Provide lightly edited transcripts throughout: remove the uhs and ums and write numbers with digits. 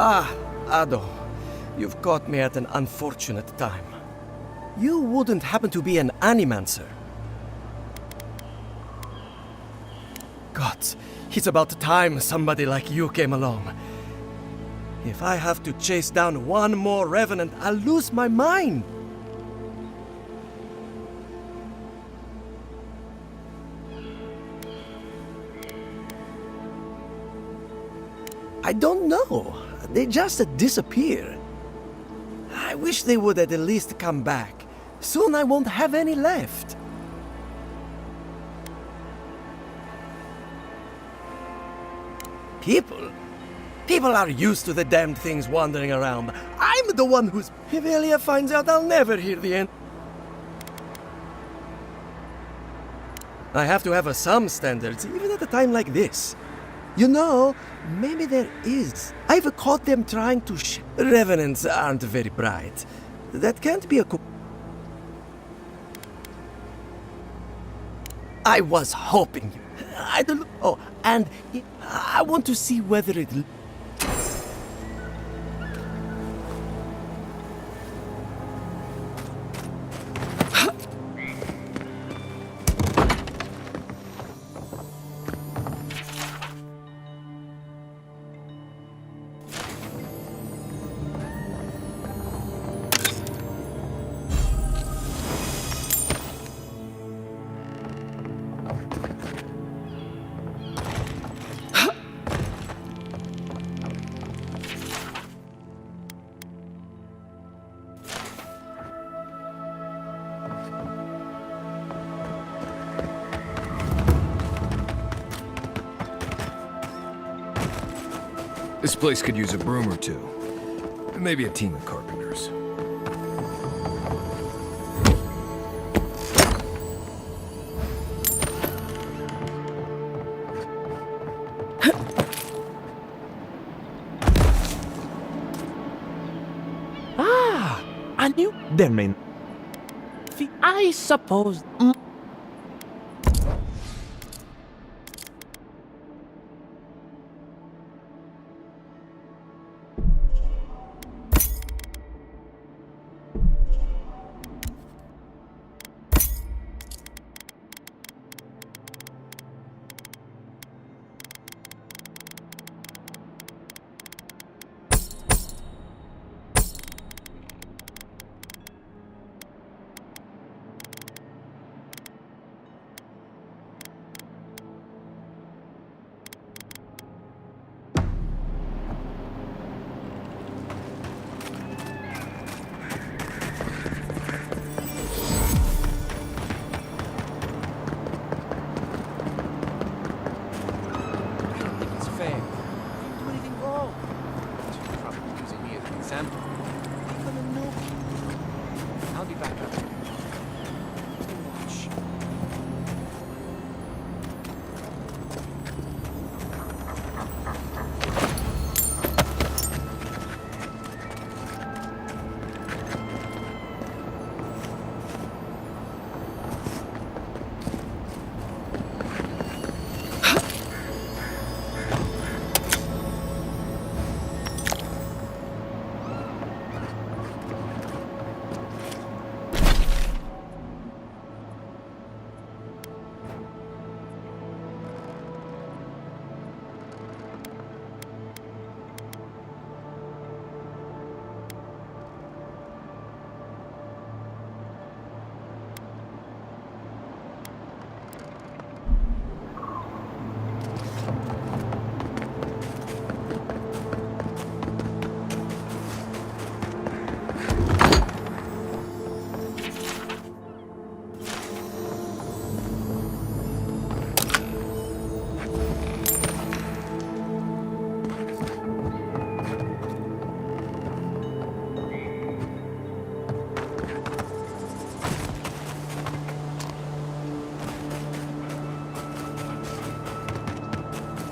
Ah, Ado. You've caught me at an unfortunate time. You wouldn't happen to be an animancer? Gods, it's about time somebody like you came along. If I have to chase down one more revenant, I'll lose my mind. I don't know. They just disappear. I wish they would at least come back. Soon I won't have any left. People are used to the damned things wandering around. I'm the one who's... If Elia finds out, I'll never hear the end. I have to have some standards, even at a time like this. You know, maybe there is. I've caught them trying to Revenants aren't very bright. That can't be a I was hoping. I don't know. Oh, and I want to see whether it... This place could use a broom or two. Maybe a team of carpenters. Ah, I knew there may... I suppose... I'll be back up. Watch.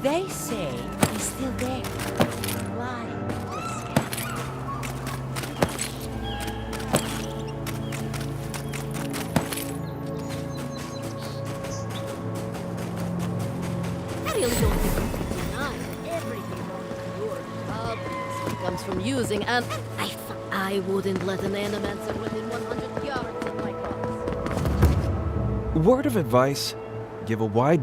They say he's still there. Why? I really don't think you can deny everything wrong with your obvious. comes from using and I wouldn't let an animancer within 100 yards of my crops. Word of advice, give a wide...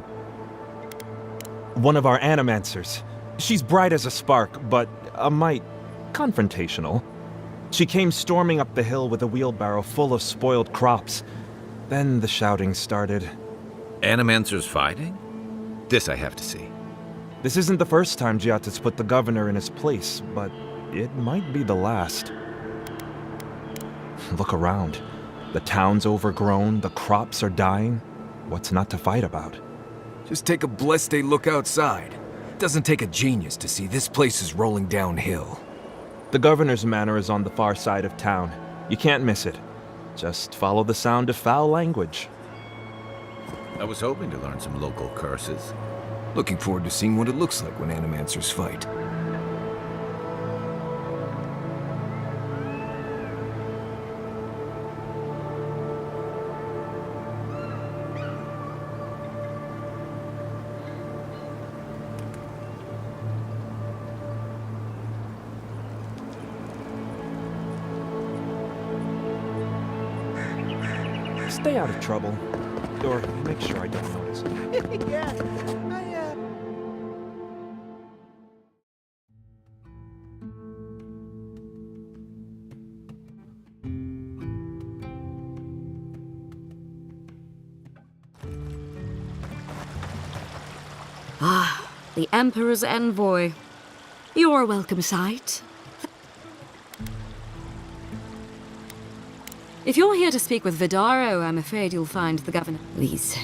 One of our animancers. She's bright as a spark, but a mite confrontational. She came storming up the hill with a wheelbarrow full of spoiled crops. Then the shouting started. Animancers fighting? This I have to see. This isn't the first time Giata's put the governor in his place, but it might be the last. Look around. The town's overgrown, the crops are dying. What's not to fight about? Just take a blessed day look outside. Doesn't take a genius to see this place is rolling downhill. The governor's manor is on the far side of town. You can't miss it. Just follow the sound of foul language. I was hoping to learn some local curses. Looking forward to seeing what it looks like when animancers fight. Stay out of trouble. Or make sure I don't notice. The Emperor's envoy. Your welcome sight. If you're here to speak with Vidaro, I'm afraid you'll find the governor. These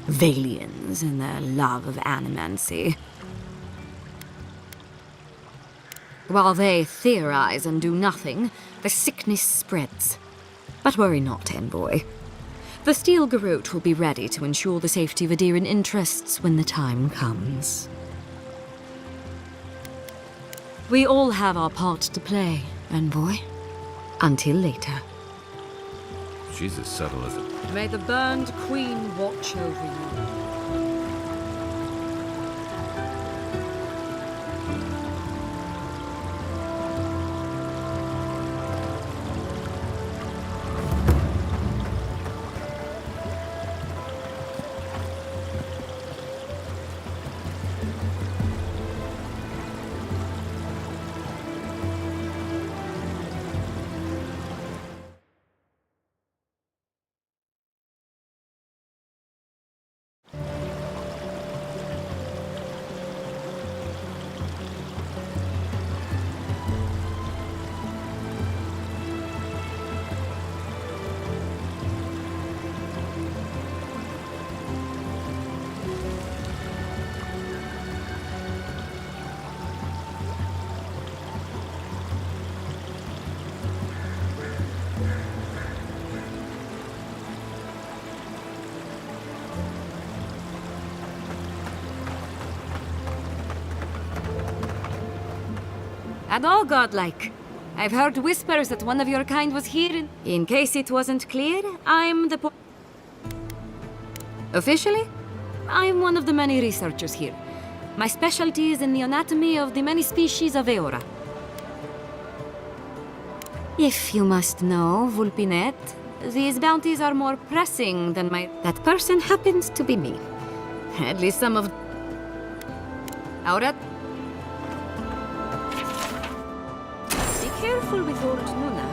Valians and their love of animancy. While they theorize and do nothing, the sickness spreads. But worry not, envoy. The Steel Garrote will be ready to ensure the safety of Adiran interests when the time comes. We all have our part to play, envoy. Until later. She's as subtle as a... May the burned queen watch over you. And all godlike. I've heard whispers that one of your kind was here. In case it wasn't clear, I'm the Officially, I'm one of the many researchers here. My specialty is in the anatomy of the many species of Eora. If you must know, Vulpinet, these bounties are more pressing than my... That person happens to be me. At least some of... Ahora... Careful with old Nuna.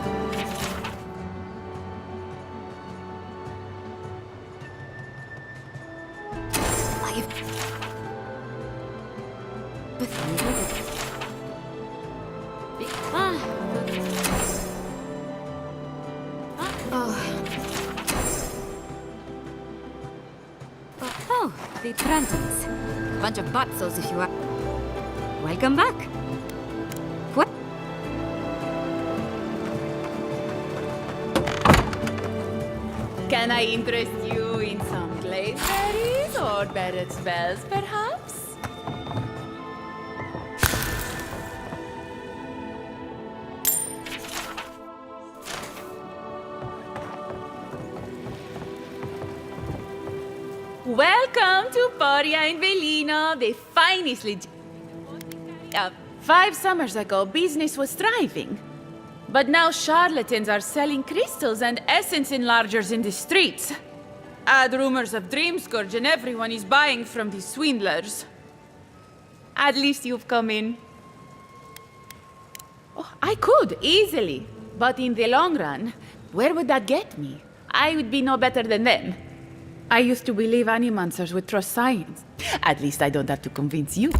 Oh, the Trantons. Bunch of batzos if you are. Welcome back. What? Can I interest you in some glazeberries or better spells, perhaps? Welcome to Poria in Velino, the finest 5 summers ago, business was thriving. But now charlatans are selling crystals and essence enlargers in the streets. Add rumors of Dream Scourge and everyone is buying from these swindlers. At least you've come in. Oh, I could, easily. But in the long run, where would that get me? I would be no better than them. I used to believe animancers would trust science. At least I don't have to convince you.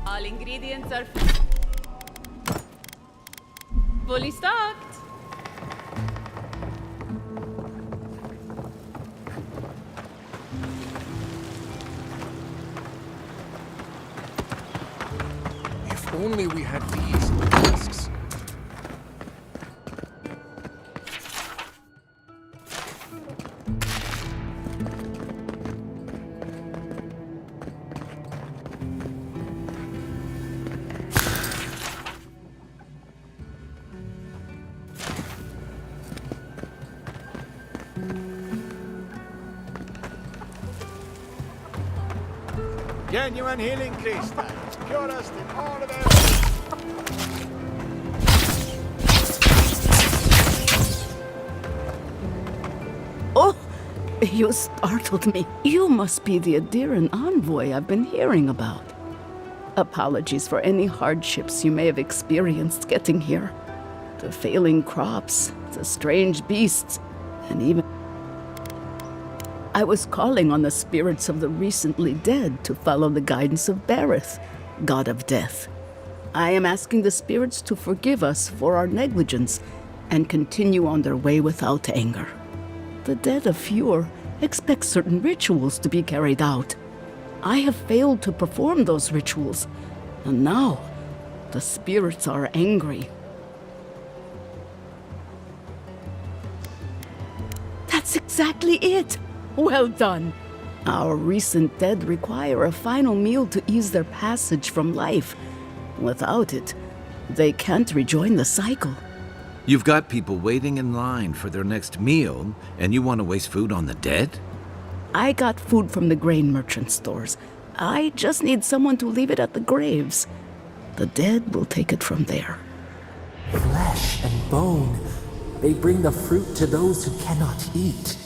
All ingredients are fully stocked. If only we had these masks. Genuine healing crystal. Purest in all of Earth. Oh, you startled me. You must be the Adiran envoy I've been hearing about. Apologies for any hardships you may have experienced getting here. The failing crops, the strange beasts, and even... I was calling on the spirits of the recently dead to follow the guidance of Bareth, god of death. I am asking the spirits to forgive us for our negligence and continue on their way without anger. The dead of Fjord expect certain rituals to be carried out. I have failed to perform those rituals, and now the spirits are angry. That's exactly it! Well done! Our recent dead require a final meal to ease their passage from life. Without it, they can't rejoin the cycle. You've got people waiting in line for their next meal, and you want to waste food on the dead? I got food from the grain merchant stores. I just need someone to leave it at the graves. The dead will take it from there. Flesh and bone. They bring the fruit to those who cannot eat.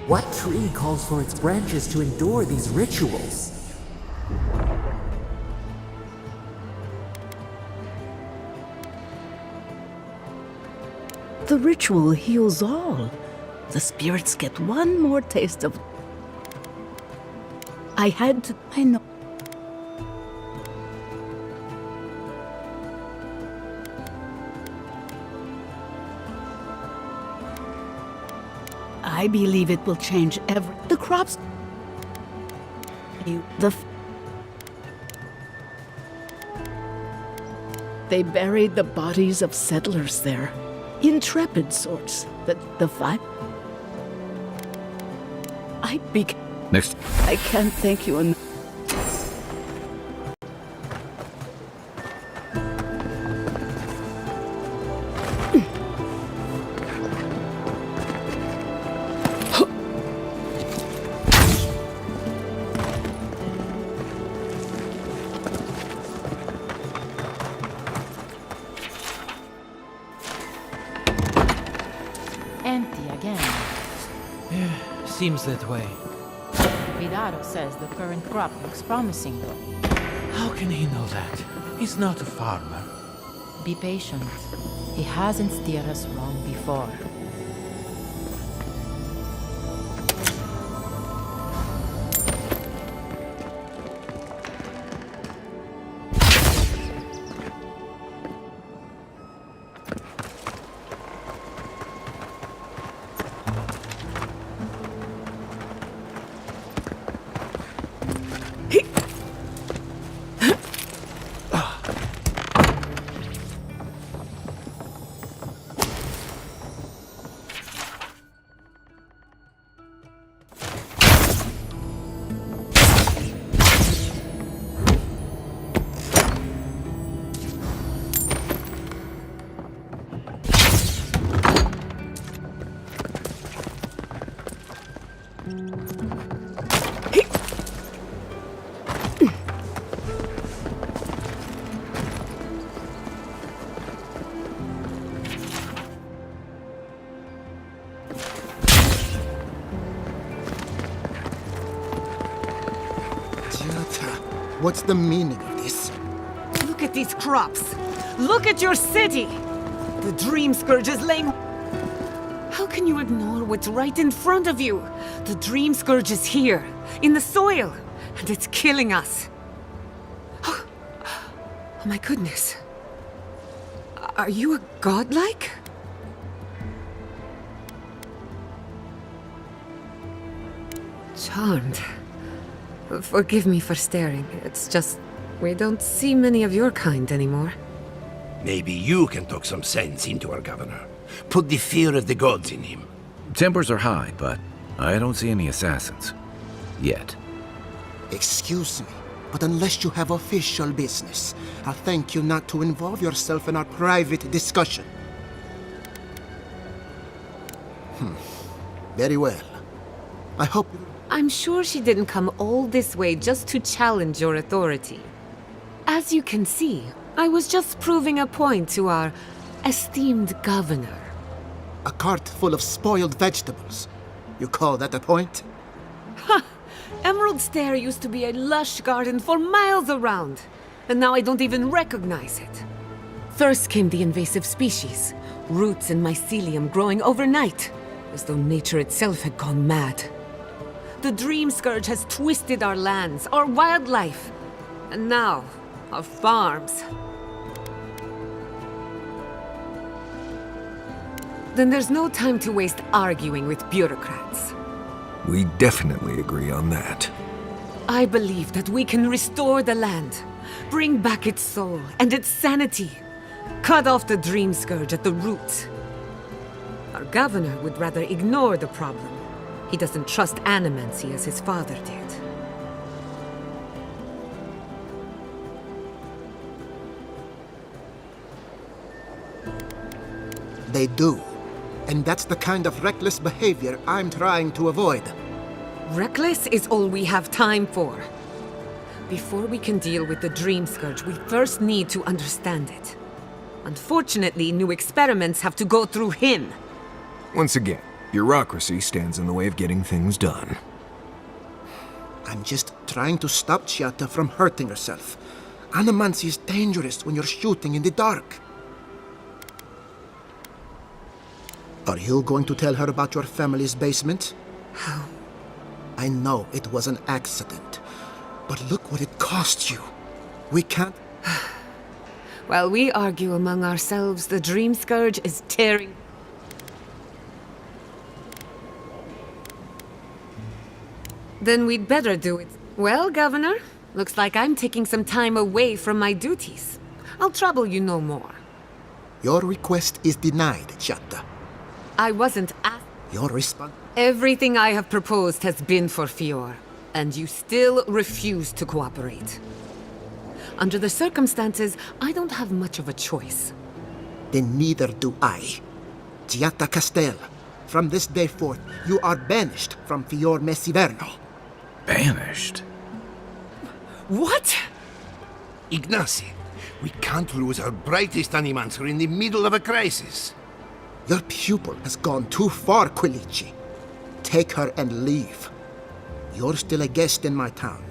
What tree calls for its branches to endure these rituals? The ritual heals all. The spirits get one more taste of... I know. I believe it will change the crops. They buried the bodies of settlers there. Intrepid sorts. The five... Next. I can't thank you enough. Empty again. Seems that way. Vidaro says the current crop looks promising, though. How can he know that? He's not a farmer. Be patient. He hasn't steered us wrong before. What's the meaning of this? Look at these crops! Look at your city! The Dream Scourge is laying... How can you ignore what's right in front of you? The Dream Scourge is here, in the soil, and it's killing us. Oh my goodness. Are you a godlike? Charmed. Forgive me for staring. It's just, we don't see many of your kind anymore. Maybe you can talk some sense into our governor. Put the fear of the gods in him. Tempers are high, but I don't see any assassins. Yet. Excuse me, but unless you have official business, I'll thank you not to involve yourself in our private discussion. Very well. I hope... I'm sure she didn't come all this way just to challenge your authority. As you can see, I was just proving a point to our esteemed governor. A cart full of spoiled vegetables. You call that a point? Ha! Emerald Stair used to be a lush garden for miles around, and now I don't even recognize it. First came the invasive species, roots and mycelium growing overnight, as though nature itself had gone mad. The Dream Scourge has twisted our lands, our wildlife, and now, our farms. Then there's no time to waste arguing with bureaucrats. We definitely agree on that. I believe that we can restore the land, bring back its soul and its sanity, cut off the Dream Scourge at the root. Our governor would rather ignore the problem. He doesn't trust animancy as his father did. They do. And that's the kind of reckless behavior I'm trying to avoid. Reckless is all we have time for. Before we can deal with the Dream Scourge, we first need to understand it. Unfortunately, new experiments have to go through him. Once again, bureaucracy stands in the way of getting things done. I'm just trying to stop Chiata from hurting herself. Animancy is dangerous when you're shooting in the dark. Are you going to tell her about your family's basement? How? I know it was an accident, but look what it cost you. We can't... While we argue among ourselves, the Dream Scourge is tearing... Then we'd better do it. Well, Governor, looks like I'm taking some time away from my duties. I'll trouble you no more. Your request is denied, Chiata. I wasn't asked. Your response... Everything I have proposed has been for Fior, and you still refuse to cooperate. Under the circumstances, I don't have much of a choice. Then neither do I. Chiata Castel, from this day forth, you are banished from Fior Messiverno. Banished? What? Ignacy, we can't lose our brightest animancer in the middle of a crisis. Your pupil has gone too far, Quilici. Take her and leave. You're still a guest in my town,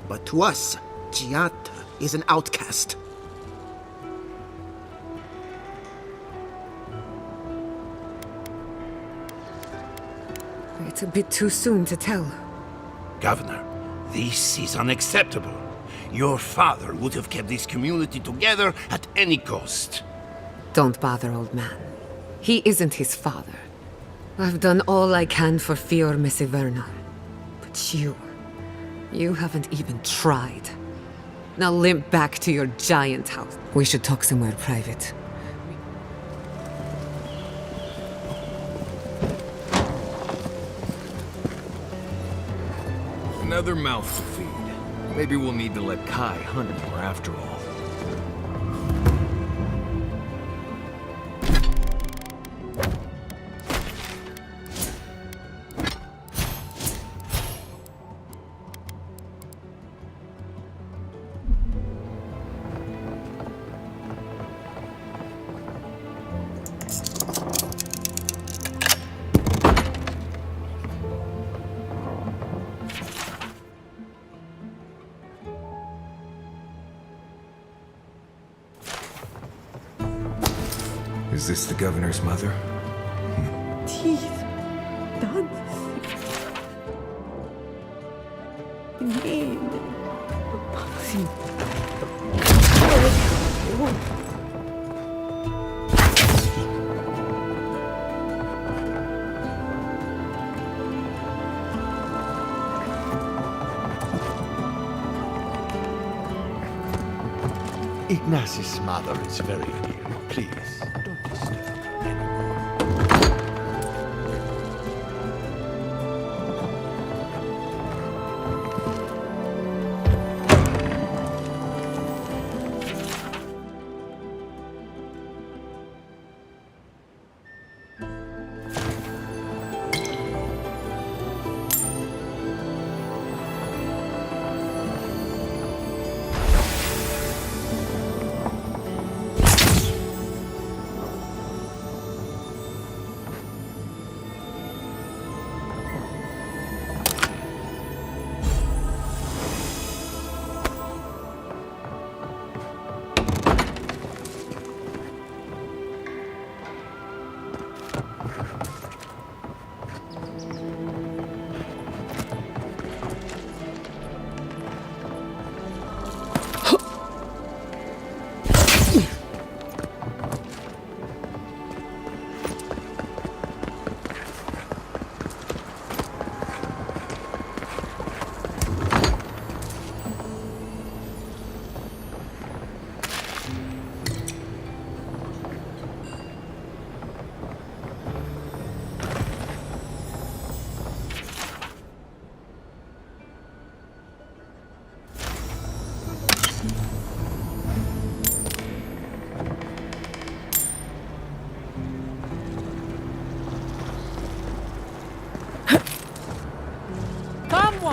but to us, Chiata is an outcast. It's a bit too soon to tell. Governor, this is unacceptable. Your father would have kept this community together at any cost. Don't bother, old man. He isn't his father. I've done all I can for Fior Messiverno. But you haven't even tried. Now limp back to your giant house. We should talk somewhere private. Another mouth to feed. Maybe we'll need to let Kai hunt more after all. Is this the governor's mother? Teeth. Done. Name. Ignacy's mother is very ill. Please, don't disturb her anymore.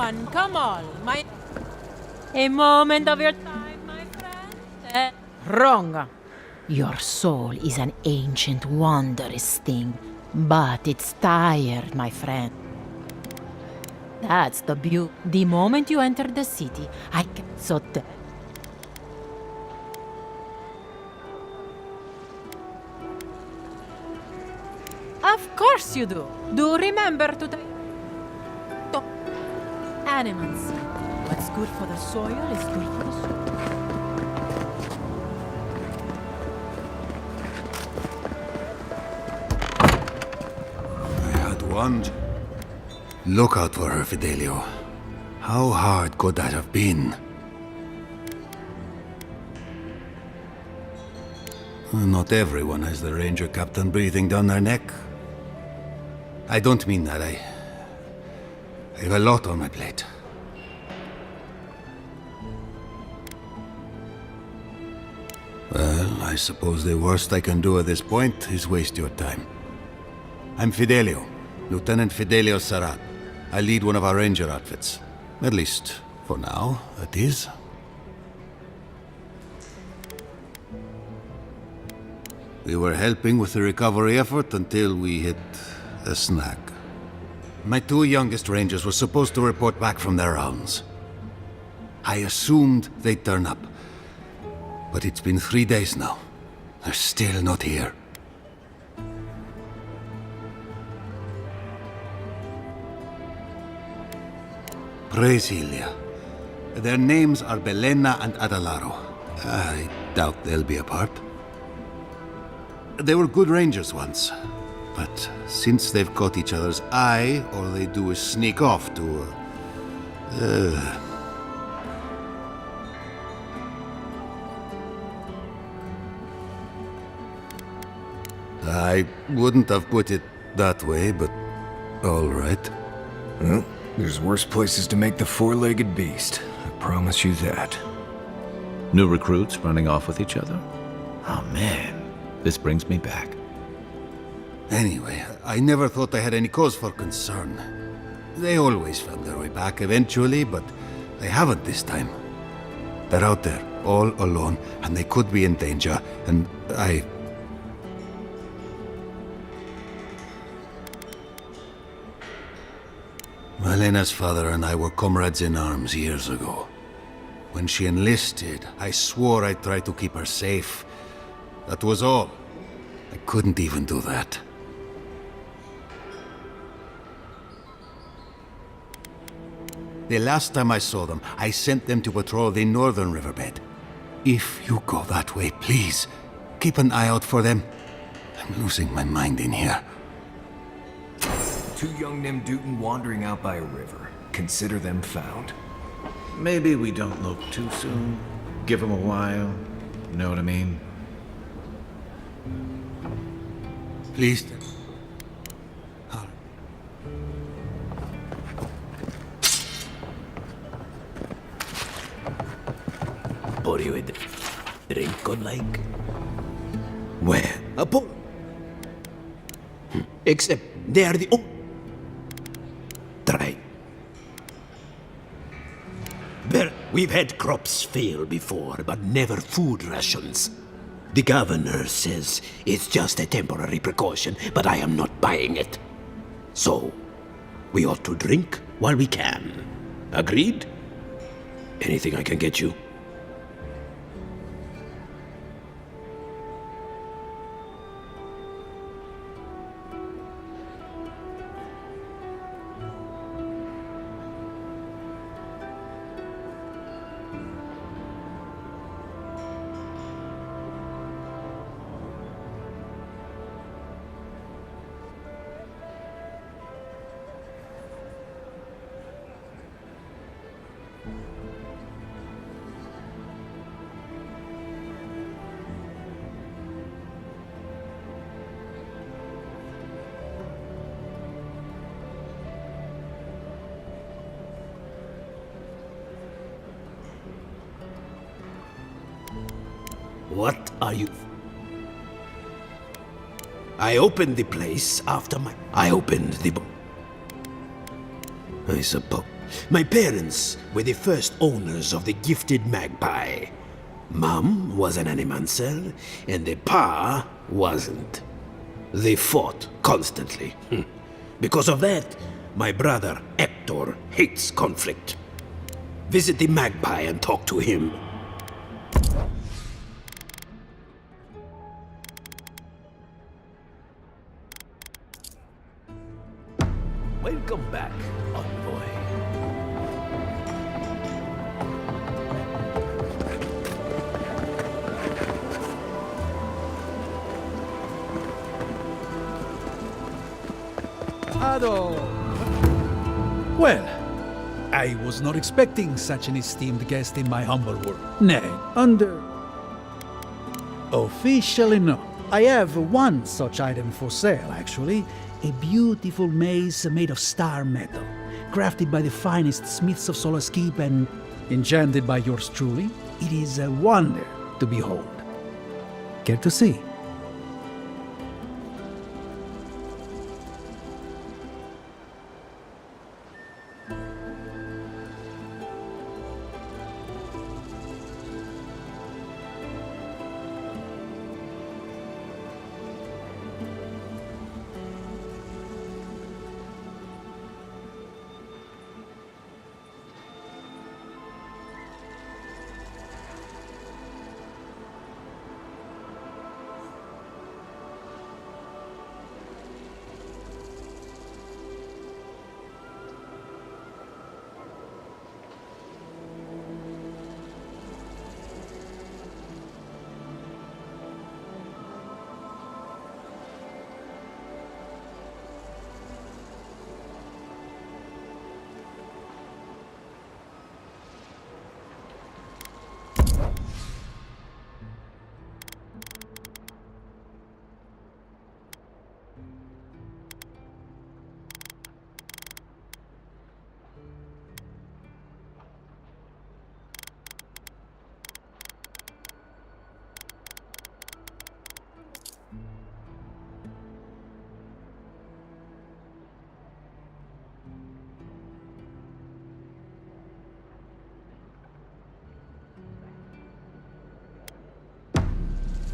on, come on. A moment of your time, my friend. Wrong. Your soul is an ancient, wondrous thing, but it's tired, my friend. That's the beauty. The moment you enter the city, I can Of course you do. Do remember to animals. What's good for the soil is good for the soil. I had warned. Look out for her, Fidelio. How hard could that have been? Not everyone has the ranger captain breathing down their neck. I don't mean that. I have a lot on my plate. Well, I suppose the worst I can do at this point is waste your time. I'm Fidelio, Lieutenant Fidelio Sarat. I lead one of our ranger outfits. At least, for now, it is. We were helping with the recovery effort until we hit a snag. My two youngest rangers were supposed to report back from their rounds. I assumed they'd turn up. But it's been 3 days now. They're still not here. Praise Ilia. Their names are Belena and Adalaro. I doubt they'll be apart. They were good rangers once, but since they've caught each other's eye, all they do is sneak off to... I wouldn't have put it that way, but all right. Well, there's worse places to make the four-legged beast. I promise you that. New recruits running off with each other? Oh man, this brings me back. Anyway, I never thought I had any cause for concern. They always found their way back eventually, but they haven't this time. They're out there, all alone, and they could be in danger, and Malena's father and I were comrades in arms years ago. When she enlisted, I swore I'd try to keep her safe. That was all. I couldn't even do that. The last time I saw them, I sent them to patrol the northern riverbed. If you go that way, please, keep an eye out for them. I'm losing my mind in here. Two young Nimdutin wandering out by a river. Consider them found. Maybe we don't look too soon. Give them a while. You know what I mean? Please. Pour you a drink on like? Where? A pour. Except they are the Try. Well, we've had crops fail before, but never food rations. The governor says it's just a temporary precaution, but I am not buying it. So, we ought to drink while we can. Agreed? Anything I can get you? What are you... I opened the place after I opened the... I suppose. My parents were the first owners of the gifted magpie. Mom was an animancer, and the pa wasn't. They fought constantly. Because of that, my brother Hector hates conflict. Visit the magpie and talk to him. Welcome back, envoy. Ado! Well, I was not expecting such an esteemed guest in my humble world. Nay, Officially no. I have one such item for sale, actually. A beautiful maze made of star metal, crafted by the finest smiths of Solace Keep and enchanted by yours truly. It is a wonder to behold. Care to see?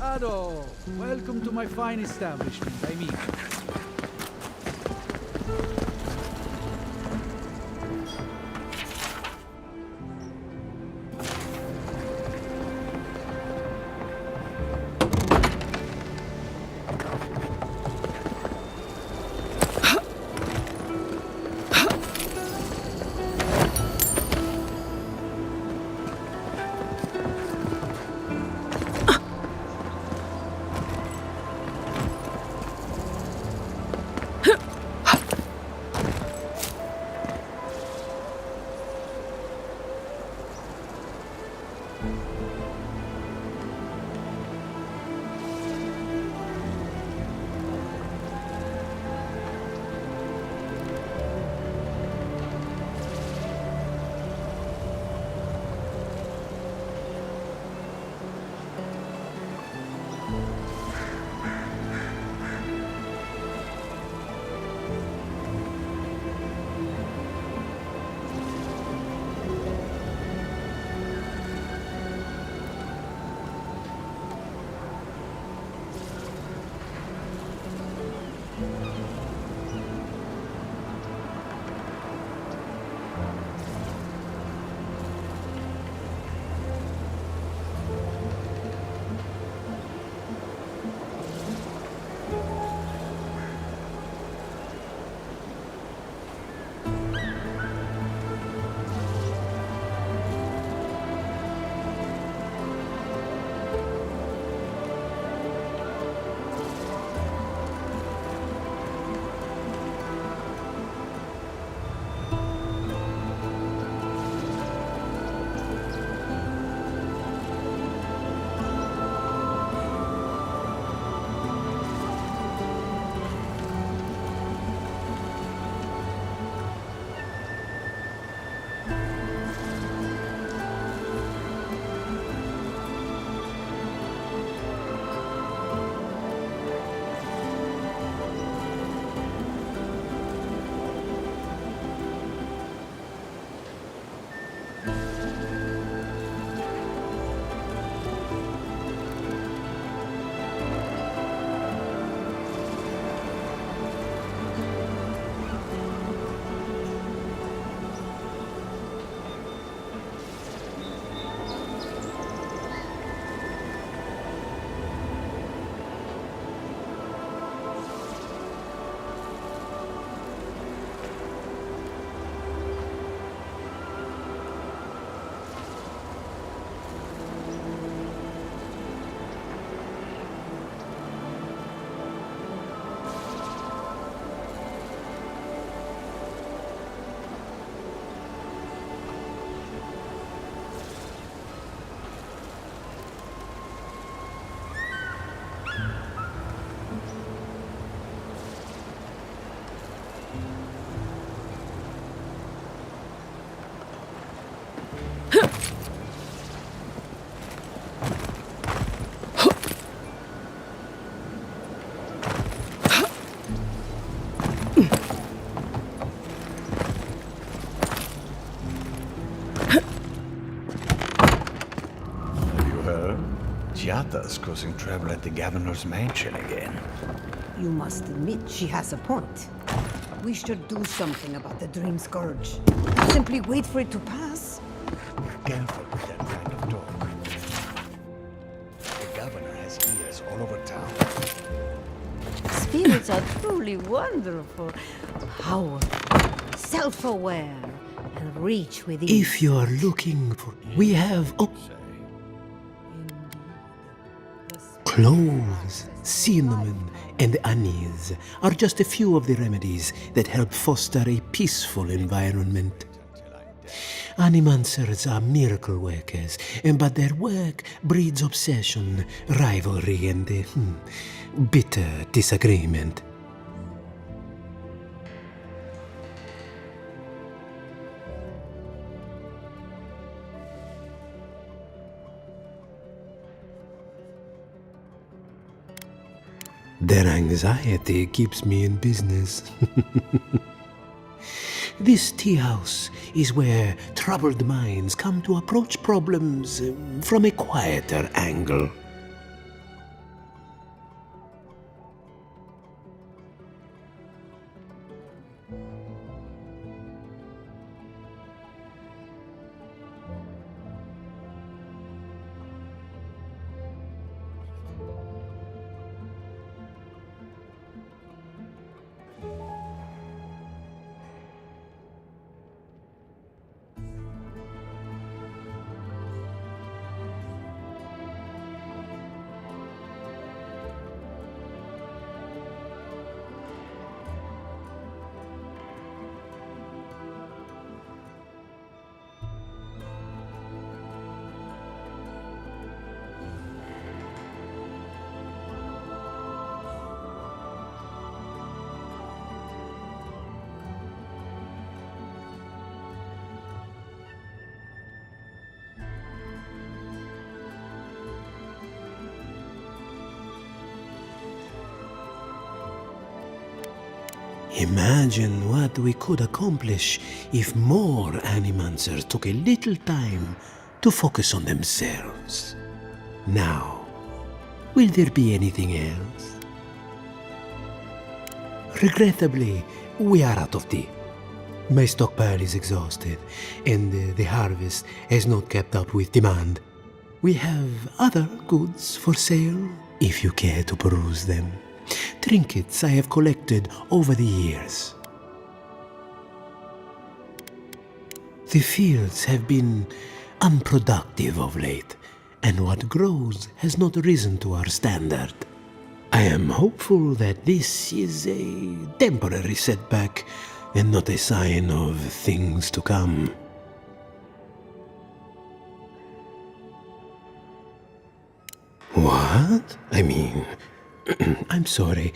Ado, welcome to my fine establishment, I mean. Giatta's causing trouble at the governor's mansion again. You must admit she has a point. We should do something about the Dream Scourge. Simply wait for it to pass. Be careful with that kind of talk. The governor has ears all over town. Spirits are truly wonderful, powerful, self-aware, and reach within. If you are looking for... We have... Cloves, cinnamon, and anise are just a few of the remedies that help foster a peaceful environment. Animancers are miracle workers, but their work breeds obsession, rivalry, and bitter disagreement. Their anxiety keeps me in business. This tea house is where troubled minds come to approach problems from a quieter angle. Imagine what we could accomplish if more Animancers took a little time to focus on themselves. Now, will there be anything else? Regrettably, we are out of tea. My stockpile is exhausted, and the harvest has not kept up with demand. We have other goods for sale, if you care to peruse them. Trinkets I have collected over the years. The fields have been unproductive of late, and what grows has not risen to our standard. I am hopeful that this is a temporary setback and not a sign of things to come. What? I mean... I'm sorry.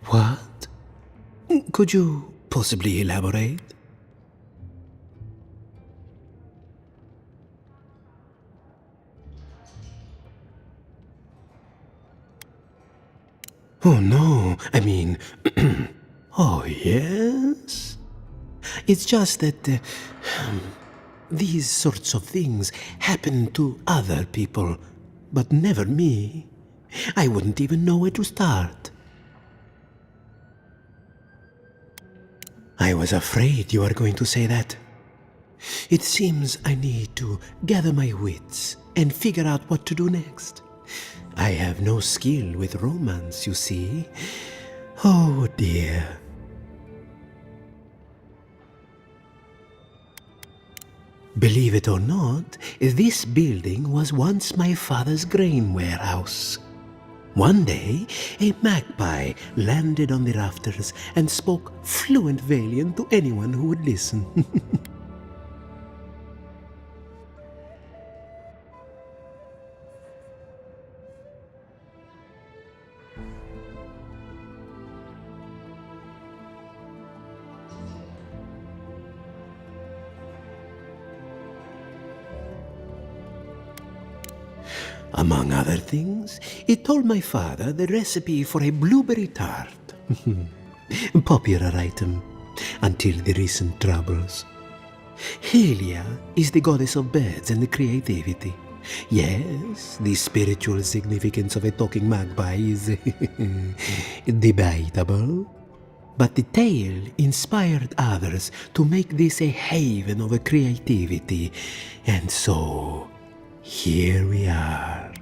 What? Could you possibly elaborate? Oh no, I mean... oh yes? It's just that these sorts of things happen to other people, but never me. I wouldn't even know where to start. I was afraid you were going to say that. It seems I need to gather my wits and figure out what to do next. I have no skill with romance, you see. Oh dear. Believe it or not, this building was once my father's grain warehouse. One day, a magpie landed on the rafters and spoke fluent Valian to anyone who would listen. Among other things, it told my father the recipe for a blueberry tart. Popular item, until the recent troubles. Helia is the goddess of birds and creativity. Yes, the spiritual significance of a talking magpie is debatable. But the tale inspired others to make this a haven of creativity, and so here we are.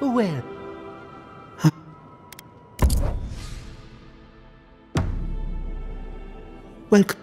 Well, Welcome.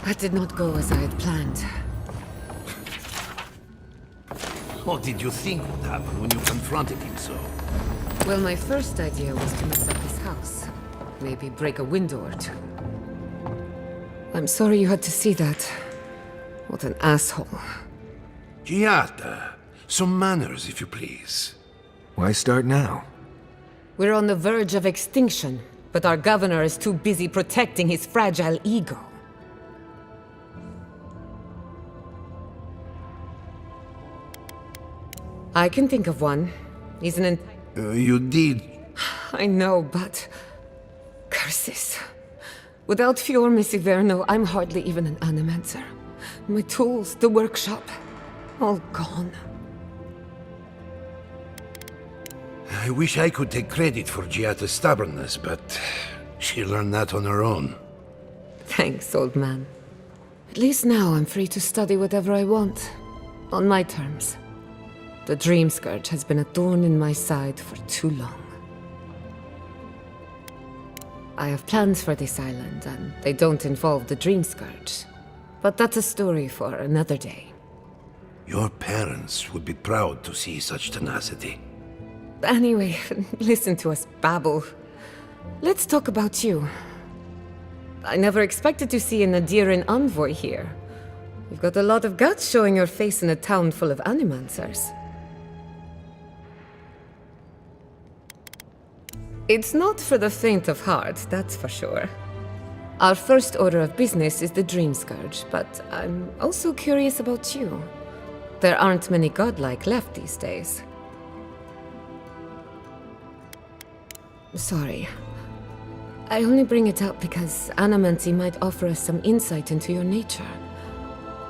That did not go as I had planned. What did you think would happen when you confronted him so? Well, my first idea was to mess up his house. Maybe break a window or two. I'm sorry you had to see that. What an asshole. Giata, some manners, if you please. Why start now? We're on the verge of extinction, but our governor is too busy protecting his fragile ego. I can think of one. He's an You did. I know, but... curses. Without Fior Messiverno, I'm hardly even an animancer. My tools, the workshop, all gone. I wish I could take credit for Giata's stubbornness, but she learned that on her own. Thanks, old man. At least now I'm free to study whatever I want. On my terms. The Dream Scourge has been a thorn in my side for too long. I have plans for this island, and they don't involve the Dream Scourge. But that's a story for another day. Your parents would be proud to see such tenacity. Anyway, listen to us babble. Let's talk about you. I never expected to see an Nadiran envoy here. You've got a lot of guts showing your face in a town full of animancers. It's not for the faint of heart, that's for sure. Our first order of business is the Dream Scourge, but I'm also curious about you. There aren't many godlike left these days. Sorry. I only bring it up because Animancy might offer us some insight into your nature.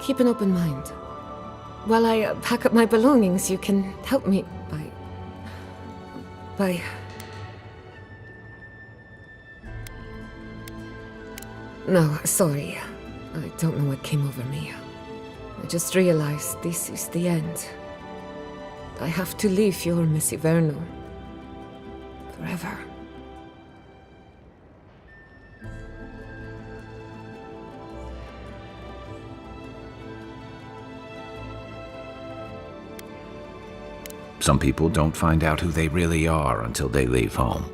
Keep an open mind. While I pack up my belongings, you can help me by... No, sorry. I don't know what came over me. I just realized this is the end. I have to leave your Messiverno. forever. Some people don't find out who they really are until they leave home.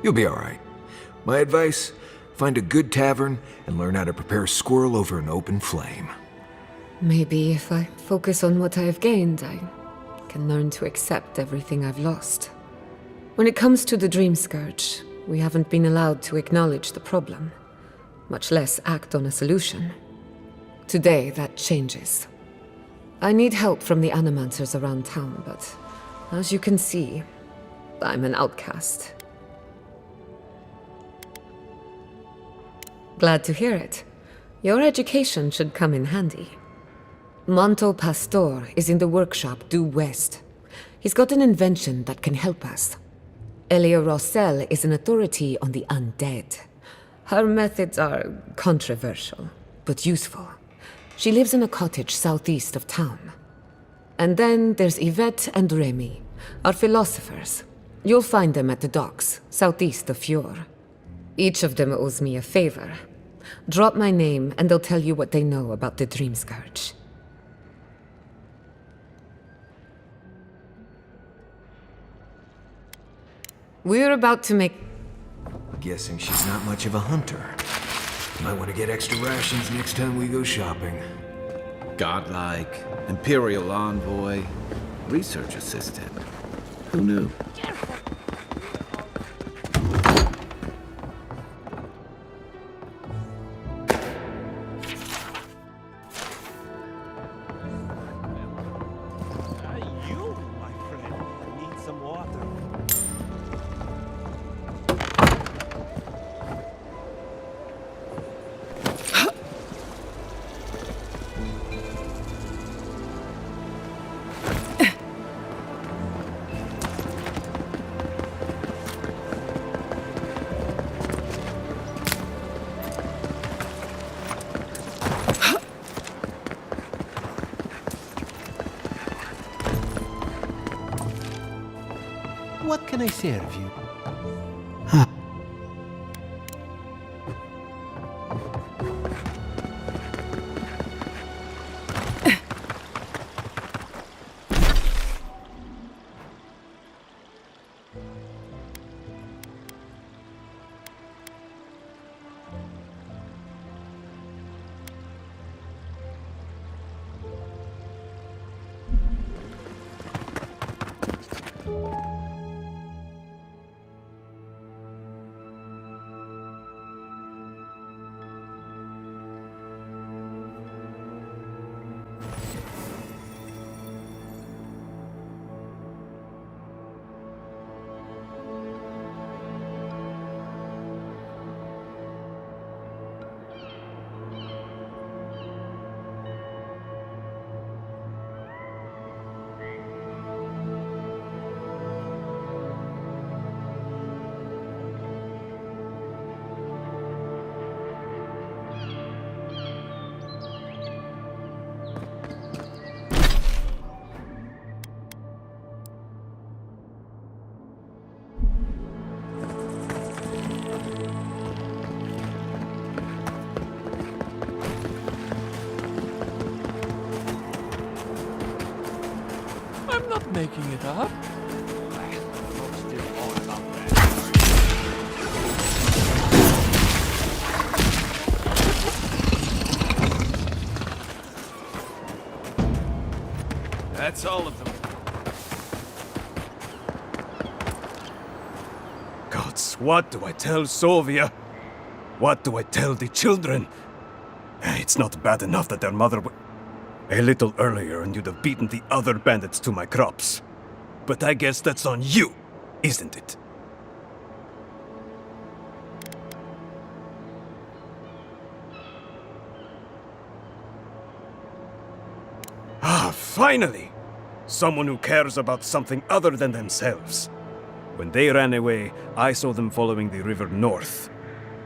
You'll be alright. My advice, find a good tavern and learn how to prepare a squirrel over an open flame. Maybe if I focus on what I have gained, I can learn to accept everything I've lost. When it comes to the Dream Scourge, we haven't been allowed to acknowledge the problem, much less act on a solution. Today, that changes. I need help from the animancers around town, but as you can see, I'm an outcast. Glad to hear it. Your education should come in handy. Manto Pastor is in the workshop due west. He's got an invention that can help us. Elia Rossell is an authority on the undead. Her methods are controversial, but useful. She lives in a cottage southeast of town. And then there's Yvette and Remy, our philosophers. You'll find them at the docks, southeast of Fjord. Each of them owes me a favor. Drop my name and they'll tell you what they know about the Dream Scourge. We're about to make... Guessing she's not much of a hunter. Might want to get extra rations next time we go shopping. Godlike, Imperial envoy, research assistant. Who knew? What can I serve you? I'm not making it up. That's all of them. Gods, what do I tell Sovia? What do I tell the children? It's not bad enough that their mother a little earlier and you'd have beaten the other bandits to my crops. But I guess that's on you, isn't it? Ah, finally! Someone who cares about something other than themselves. When they ran away, I saw them following the river north.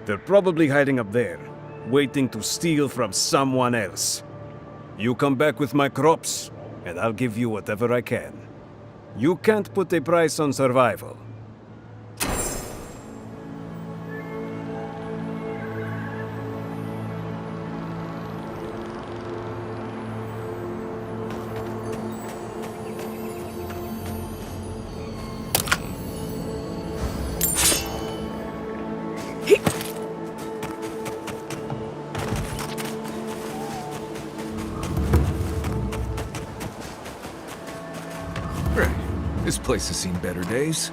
They're probably hiding up there, waiting to steal from someone else. You come back with my crops, and I'll give you whatever I can. You can't put a price on survival. place has seen better days.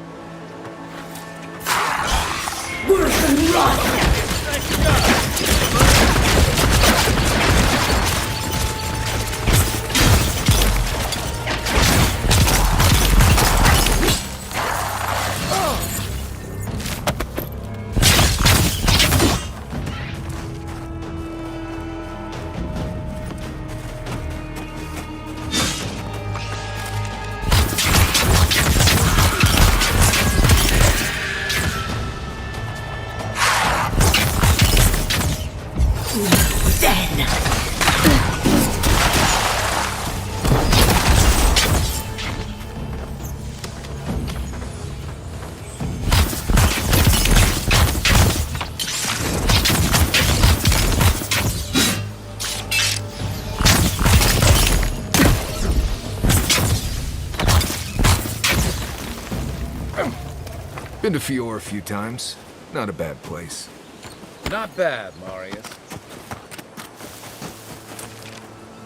Worse than rot! Been to Fior a few times. Not a bad place. Not bad, Marius.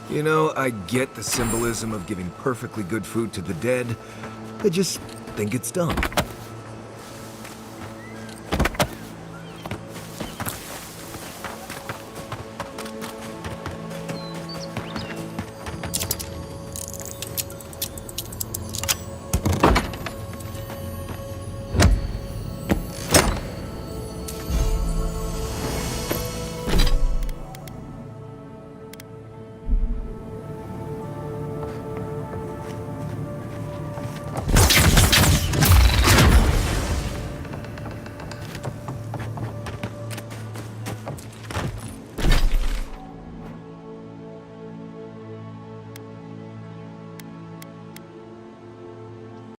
You know, I get the symbolism of giving perfectly good food to the dead. I just think it's dumb.